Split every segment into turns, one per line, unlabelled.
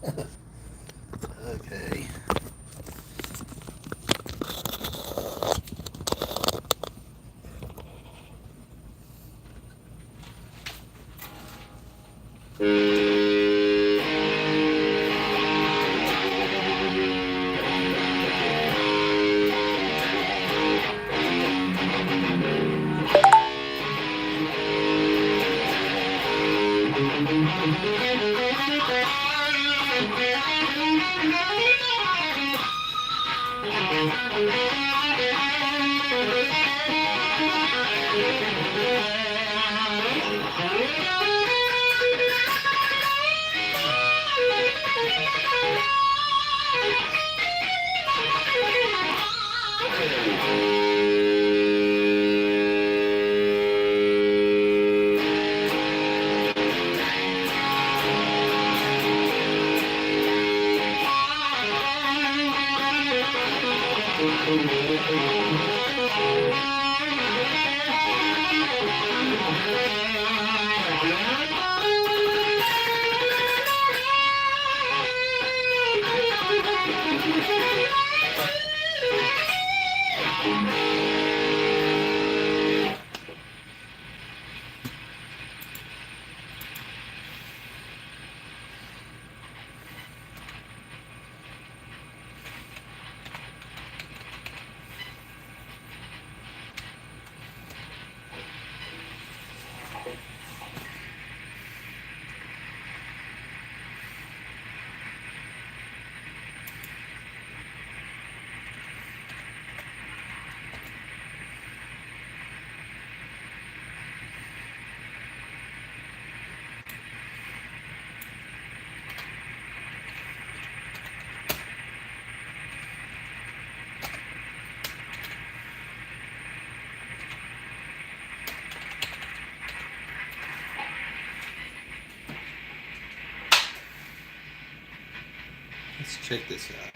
Okay. Let's check this out.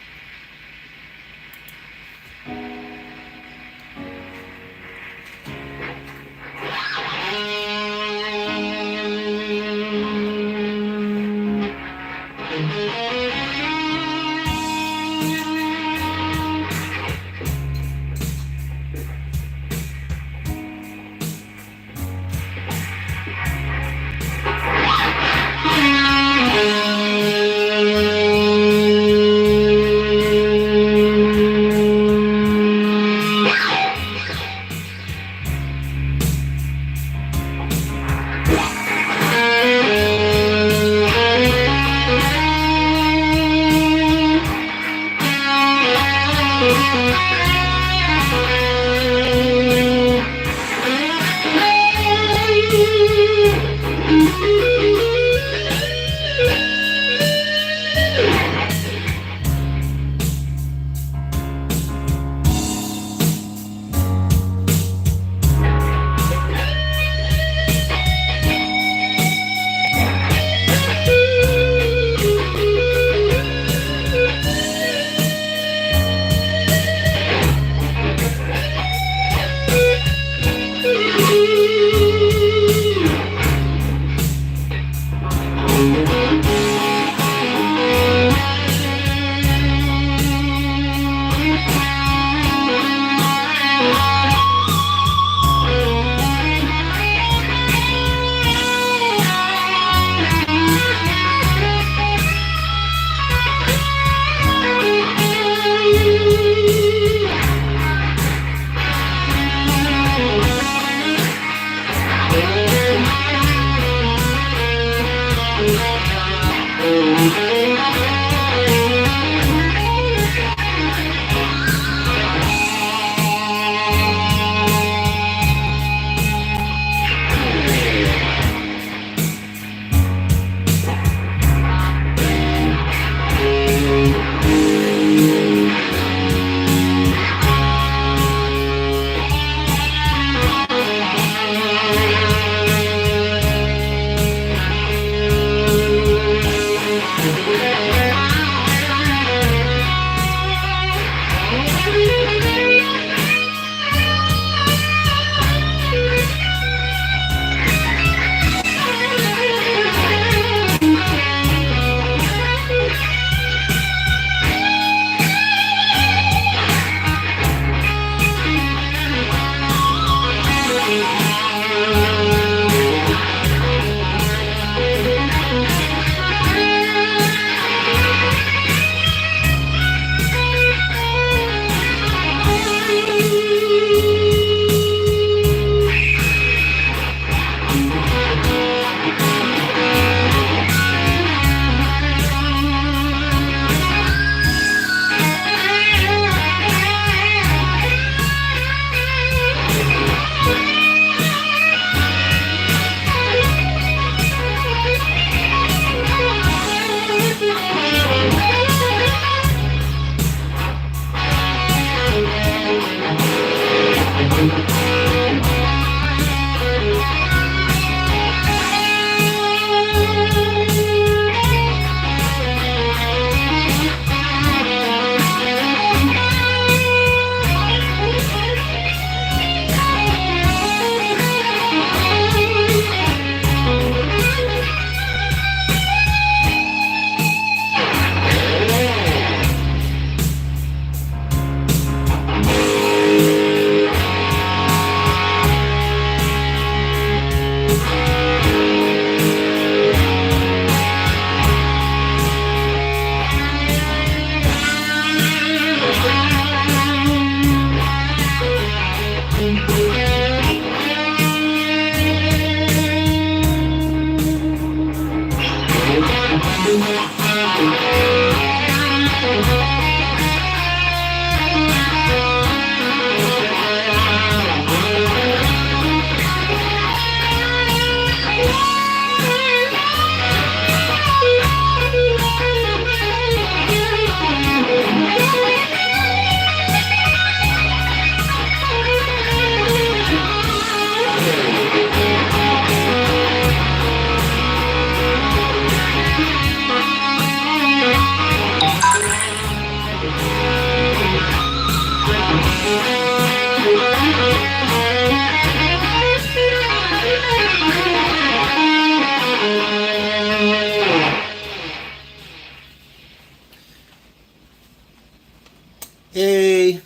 Hey,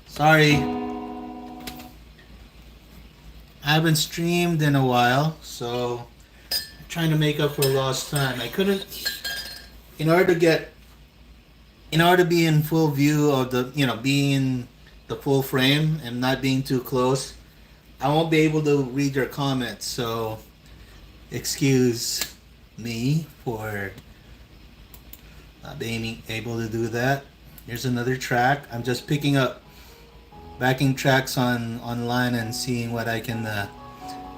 sorry, I haven't streamed in a while, so I'm trying to make up for lost time. I couldn't, in order to get, in order to be in full view of the, being in the full frame and not being too close, I won't be able to read your comments, so excuse me for not being able to do that. Here's another track. I'm just picking up backing tracks on online and seeing what I can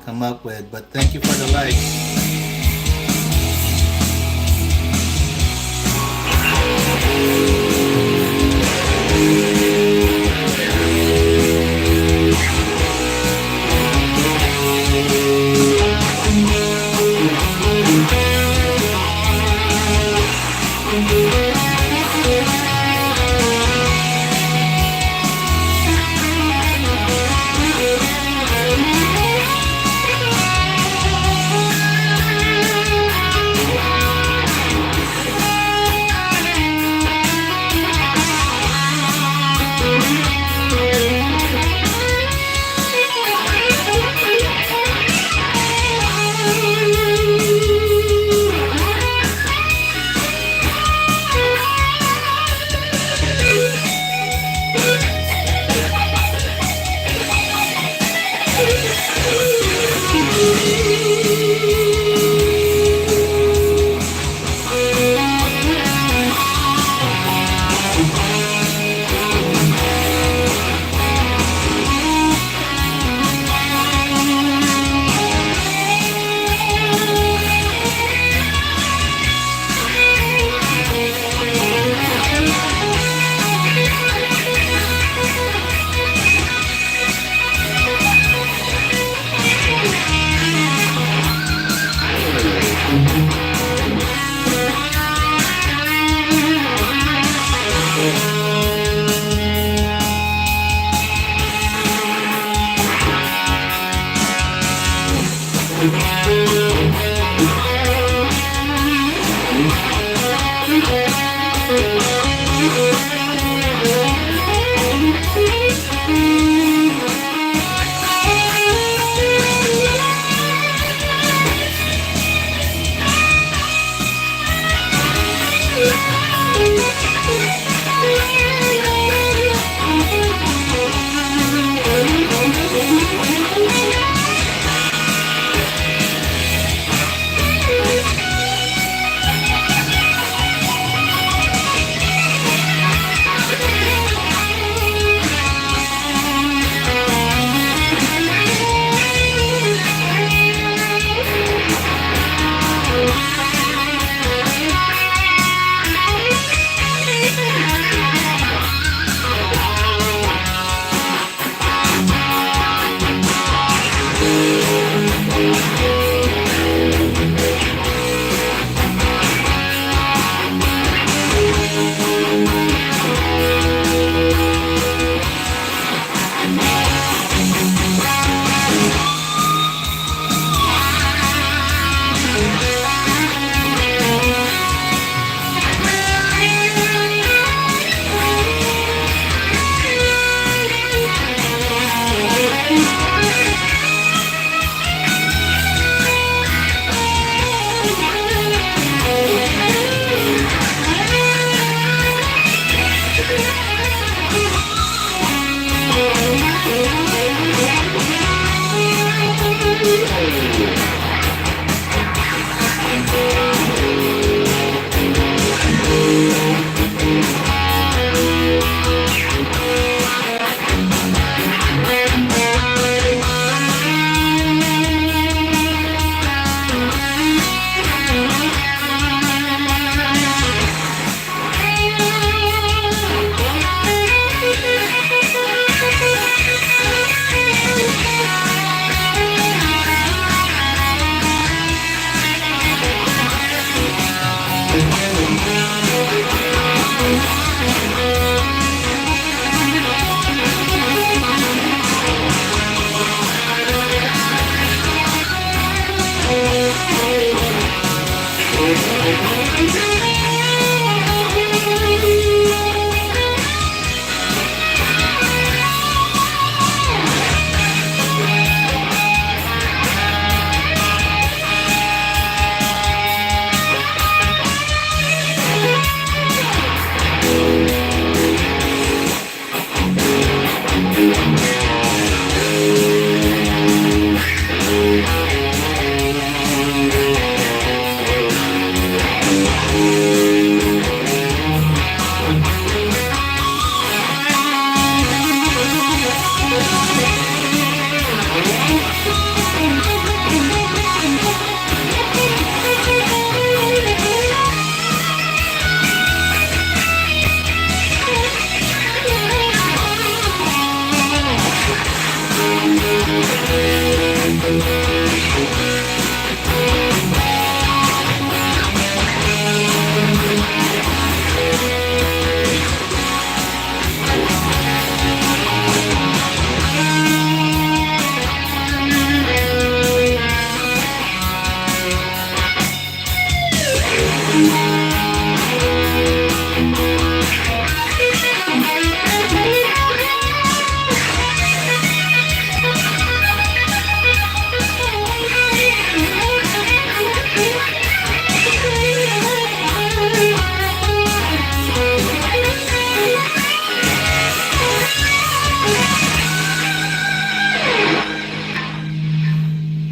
come up with. But thank you for the likes.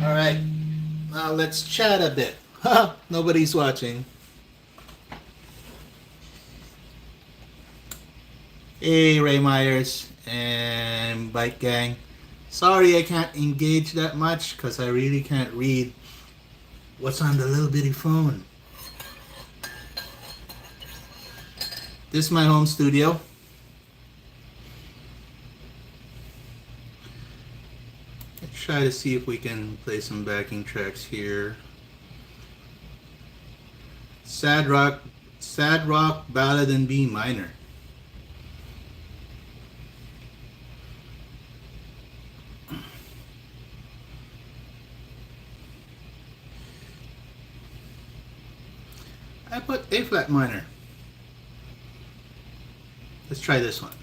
Alright, now let's chat a bit. Nobody's watching. Hey, Ray Myers and Bike Gang. Sorry I can't engage that much because I really can't read what's on the little bitty phone. This is my home studio. Let's try to see if we can play some backing tracks here. Sad rock ballad in B minor. I put A flat minor. Let's try this one.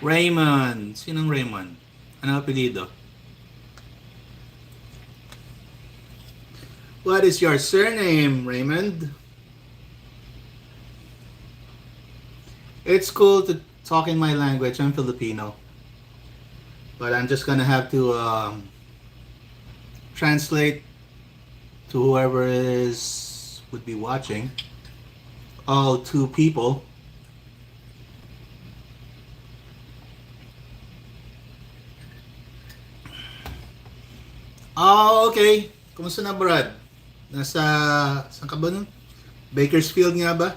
Raymond. Sinong Raymond? Ano apelido? What is your surname, Raymond? It's cool to talk in my language. I'm Filipino. But I'm just gonna have to translate to whoever would be watching. All two people. Oh, okay. Kumusta na, Brad? Saan ka ba nun? Bakersfield nga ba?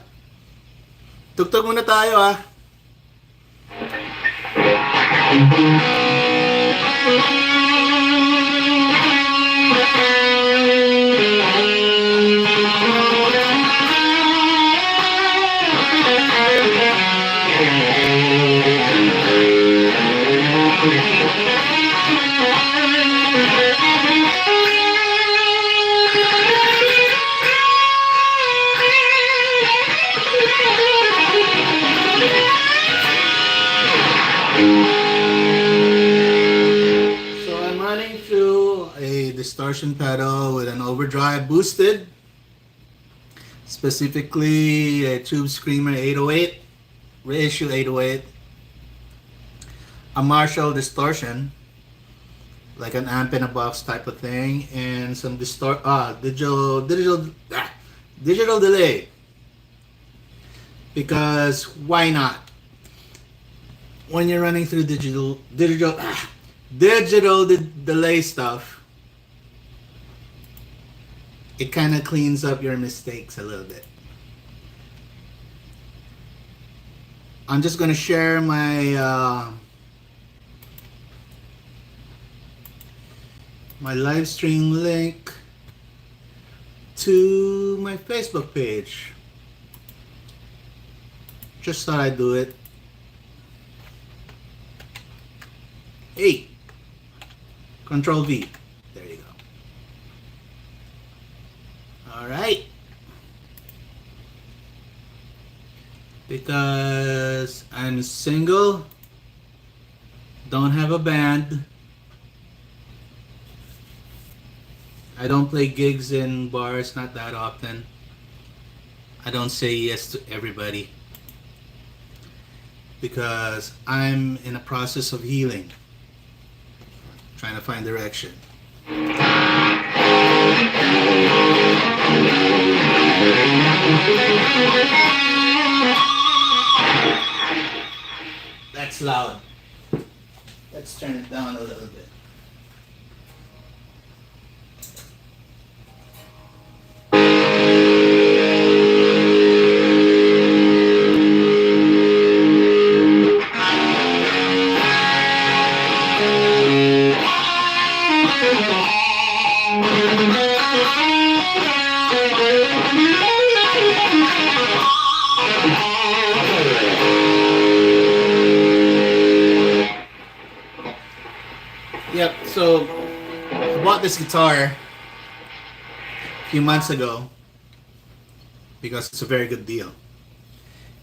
Tugtog muna tayo, ah. Distortion pedal with an overdrive boosted, specifically a Tube Screamer 808, reissue 808, a Marshall distortion, like an amp in a box type of thing, and some digital delay, because why not? When you're running through digital delay stuff, it kind of cleans up your mistakes a little bit. I'm just going to share my my live stream link to my Facebook page. Just thought I'd do it. Hey, Control V. There you go. All right. Because I'm single, don't have a band, I don't play gigs in bars, not that often. I don't say yes to everybody because I'm in a process of healing, trying to find direction. That's loud. Let's turn it down a little bit. Yep, so I bought this guitar a few months ago because it's a very good deal.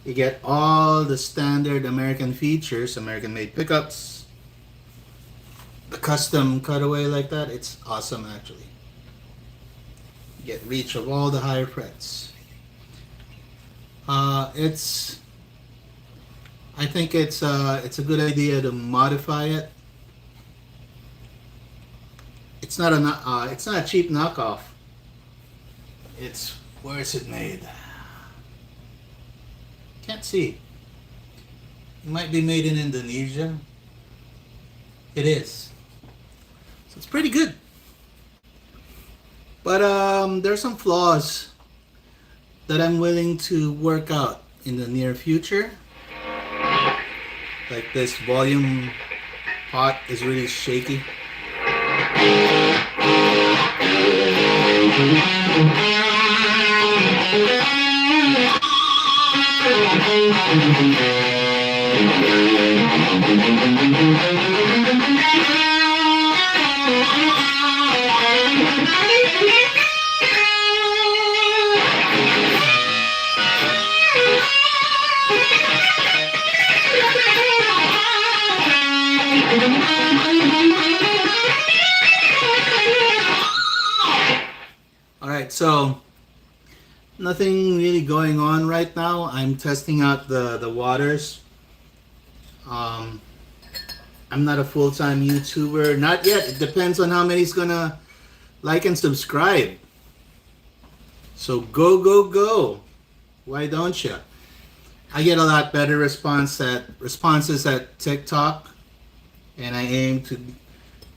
You get all the standard American features, American made pickups, the custom cutaway like that. It's awesome actually. You get reach of all the higher frets. I think it's a good idea to modify it. It's not a cheap knockoff. It's, where is it made? Can't see. It might be made in Indonesia. It is. So it's pretty good. But there's some flaws that I'm willing to work out in the near future. Like this volume pot is really shaky. Alright, so nothing really going on right now. I'm testing out the waters. I'm not a full-time YouTuber. Not yet. It depends on how many's gonna like and subscribe. So go. Why don't you? I get a lot better responses at TikTok, and I aim to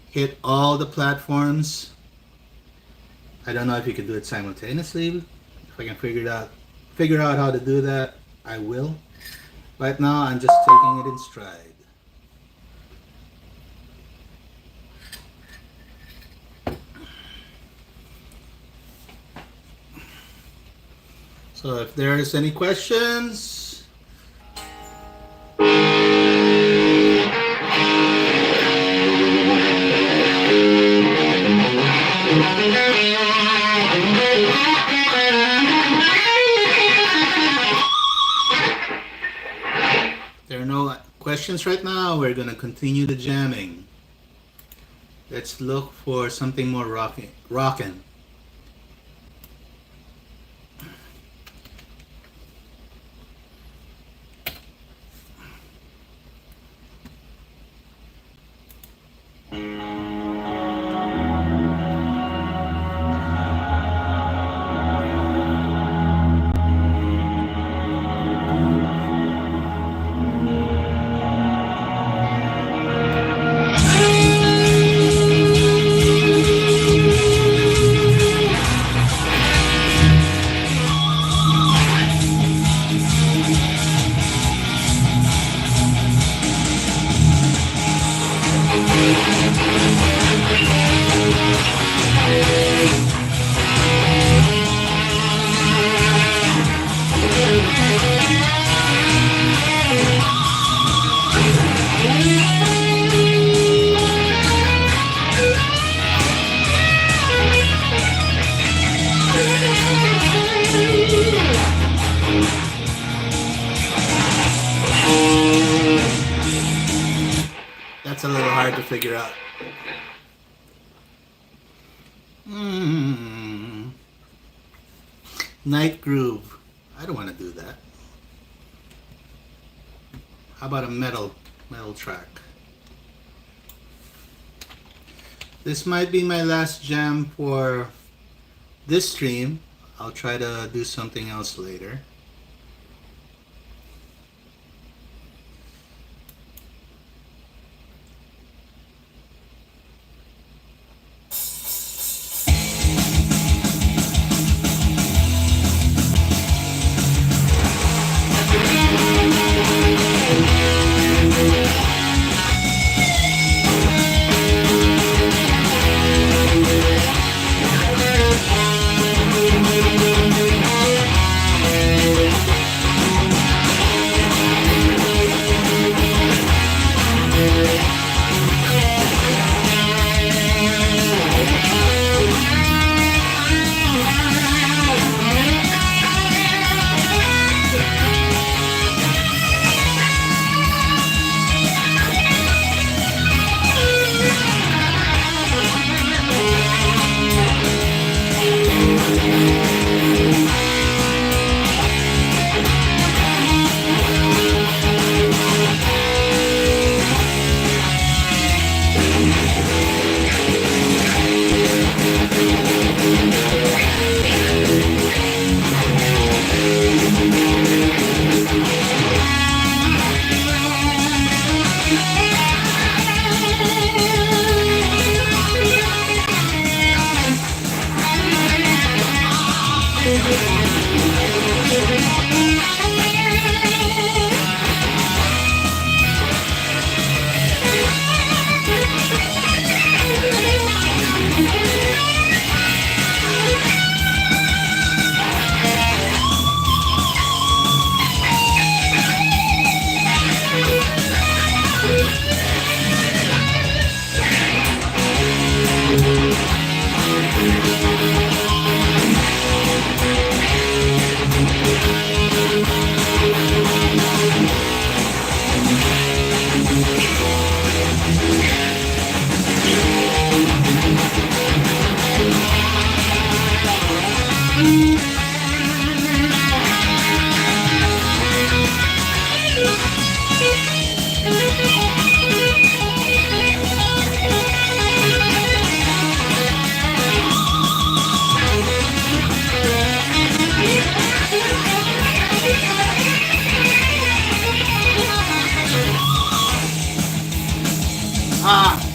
hit all the platforms. I don't know if you can do it simultaneously. If I can figure out how to do that, I will. Right now, I'm just taking it in stride. So if there's any questions, there are no questions right now. We're gonna continue the jamming. Let's look for something more rockin'. That's a little hard to figure out. Night groove. I don't want to do that. How about a metal track? This might be my last jam for this stream. I'll try to do something else later.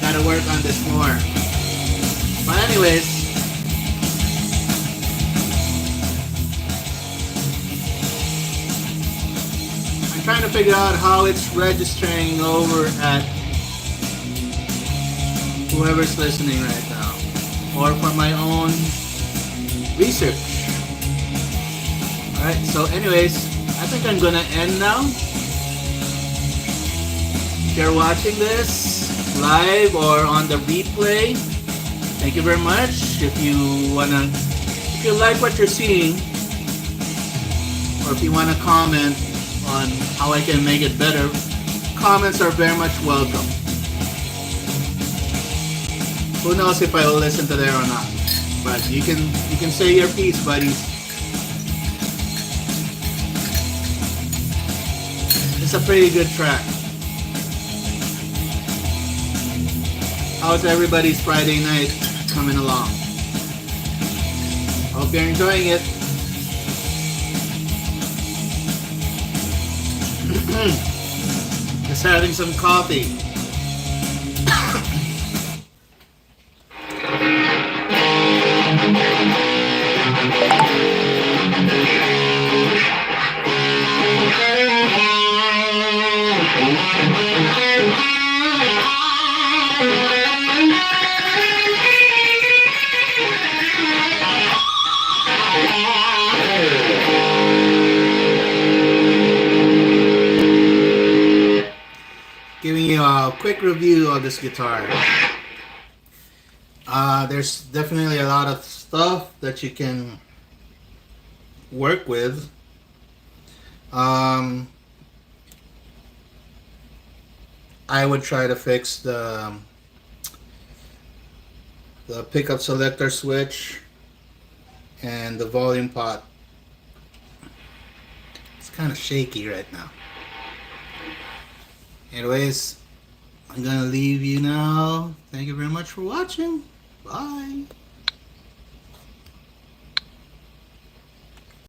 Gotta work on this more. But anyways, I'm trying to figure out how it's registering over at whoever's listening right now, or for my own research. Alright, so anyways, I think I'm gonna end now. If you're watching this live or on the replay, thank you very much. If you like what you're seeing, or if you wanna comment on how I can make it better, comments are very much welcome. Who knows if I will listen to there or not, but you can say your piece, buddies. It's a pretty good track. How's everybody's Friday night coming along? Hope you're enjoying it. Just having some coffee. Giving you a quick review of this guitar. There's definitely a lot of stuff that you can work with. I would try to fix the pickup selector switch and the volume pot. It's kind of shaky right now. Anyways, I'm gonna leave you now. Thank you very much for watching. Bye.